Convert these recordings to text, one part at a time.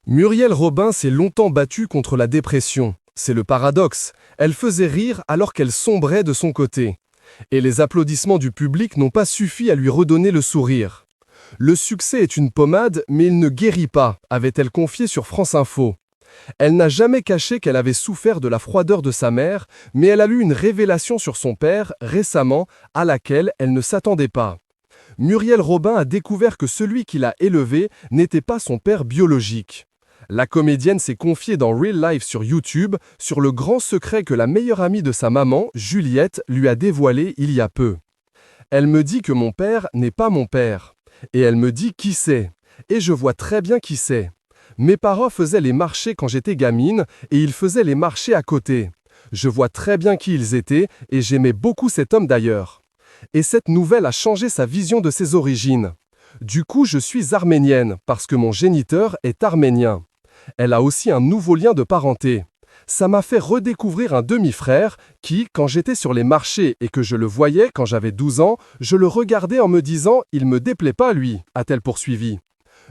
Muriel Robin s'est longtemps battue contre la dépression. C'est le paradoxe. Elle faisait rire alors qu'elle sombrait de son côté. Et les applaudissements du public n'ont pas suffi à lui redonner le sourire. Le succès est une pommade, mais il ne guérit pas, avait-elle confié sur France Info. Elle n'a jamais caché qu'elle avait souffert de la froideur de sa mère, mais elle a eu une révélation sur son père, récemment, à laquelle elle ne s'attendait pas. Muriel Robin a découvert que celui qui l'a élevée n'était pas son père biologique. La comédienne s'est confiée dans Real Life sur YouTube sur le grand secret que la meilleure amie de sa maman, Juliette, lui a dévoilé il y a peu. Elle me dit que mon père n'est pas mon père. Et elle me dit qui c'est. Et je vois très bien qui c'est. Mes parents faisaient les marchés quand j'étais gamine et ils faisaient les marchés à côté. Je vois très bien qui ils étaient et j'aimais beaucoup cet homme d'ailleurs. Et cette nouvelle a changé sa vision de ses origines. Du coup, je suis arménienne parce que mon géniteur est arménien. Elle a aussi un nouveau lien de parenté. Ça m'a fait redécouvrir un demi-frère qui, quand j'étais sur les marchés et que je le voyais quand j'avais 12 ans, je le regardais en me disant « il me déplaît pas lui », a-t-elle poursuivi.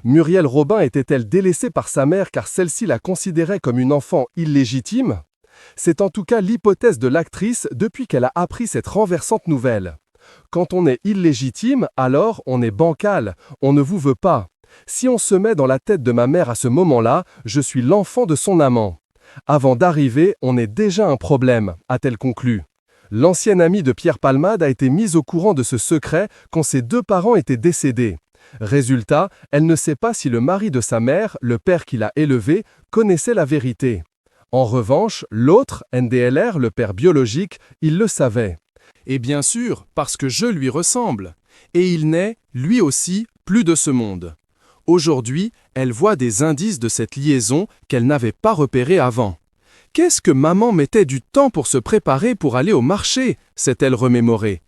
Muriel Robin était-elle délaissée par sa mère car celle-ci la considérait comme une enfant illégitime? C'est en tout cas l'hypothèse de l'actrice depuis qu'elle a appris cette renversante nouvelle. Quand on est illégitime, alors on est bancal, on ne vous veut pas. Si on se met dans la tête de ma mère à ce moment-là, je suis l'enfant de son amant. Avant d'arriver, on est déjà un problème, a-t-elle conclu. L'ancienne amie de Pierre Palmade a été mise au courant de ce secret quand ses deux parents étaient décédés. Résultat, elle ne sait pas si le mari de sa mère, le père qui l'a élevée, connaissait la vérité. En revanche, l'autre, NDLR, le père biologique, il le savait. Et bien sûr, parce que je lui ressemble. Et il n'est, lui aussi, plus de ce monde. Aujourd'hui, elle voit des indices de cette liaison qu'elle n'avait pas repérés avant. Qu'est-ce que maman mettait du temps pour se préparer pour aller au marché, s'est-elle remémorée.